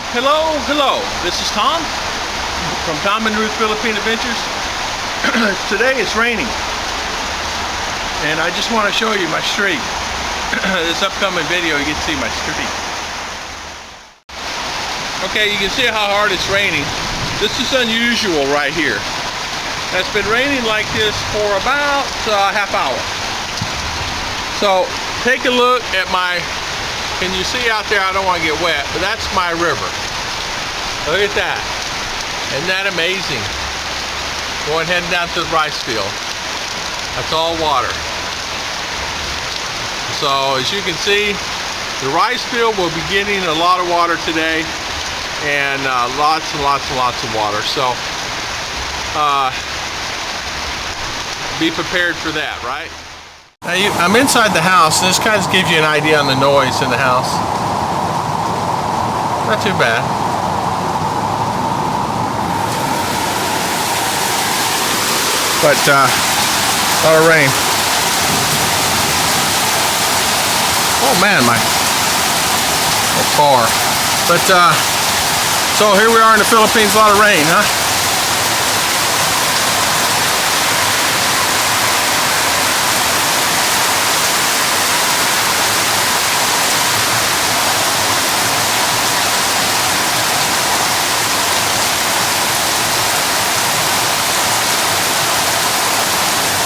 Hello, this is Tom from Tom and Ruth Philippine Adventures. Today it's raining and I just want to show you my street. This upcoming video you get to see my street. Okay, you can see how hard it's raining. This is unusual right here. It's been raining like this for about a half hour. So take a look at my, can you see out there? I don't want to get wet, but that's my river. Look at that. Isn't that amazing? Heading down to the rice field. That's all water. So as you can see, the rice field will be getting a lot of water today, and lots and lots of water. So be prepared for that, right? Now I'm inside the house, and this kind of gives you an idea on the noise in the house. Not too bad. But a lot of rain. Oh man, my car. But so here we are in the Philippines, a lot of rain, huh?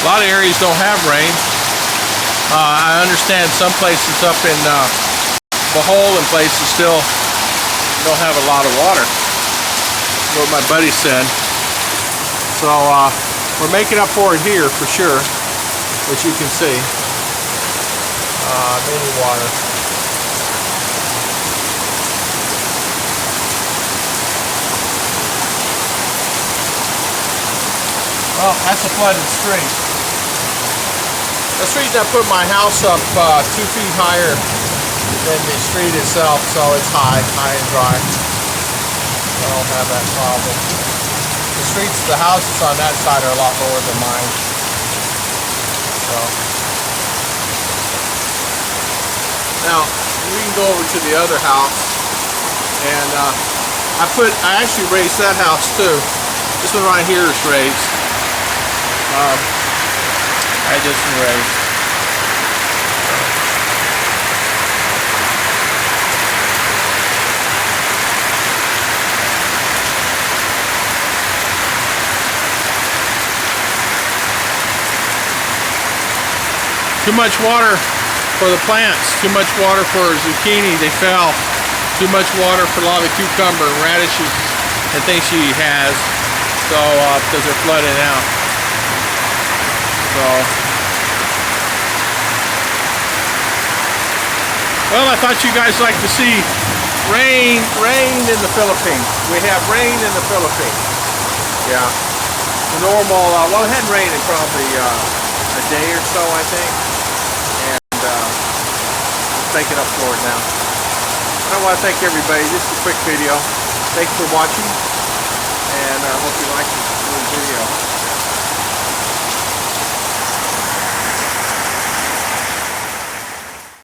A lot of areas don't have rain. I understand some places up in Bohol and places still don't have a lot of water. What my buddy said. So we're making up for it here for sure, as you can see. Many water. Well, that's a flooded street. The street I put my house up 2 feet higher than the street itself, so it's high and dry. I don't have that problem. The houses on that side are a lot lower than mine. So now we can go over to the other house, and I actually raised that house too. This one right here is raised. I just raised. Too much water for the plants, too much water for zucchini, they fell. Too much water for a lot of cucumber, radishes, and things she has. So, because they're flooding out. So, well, I thought you guys like to see rain in the Philippines. We have rain in the Philippines. Yeah. The normal, well, it hadn't rained in probably a day or so, I think. And making up for it now. I want to thank everybody. Just a quick video. Thanks for watching. And I hope you liked this video.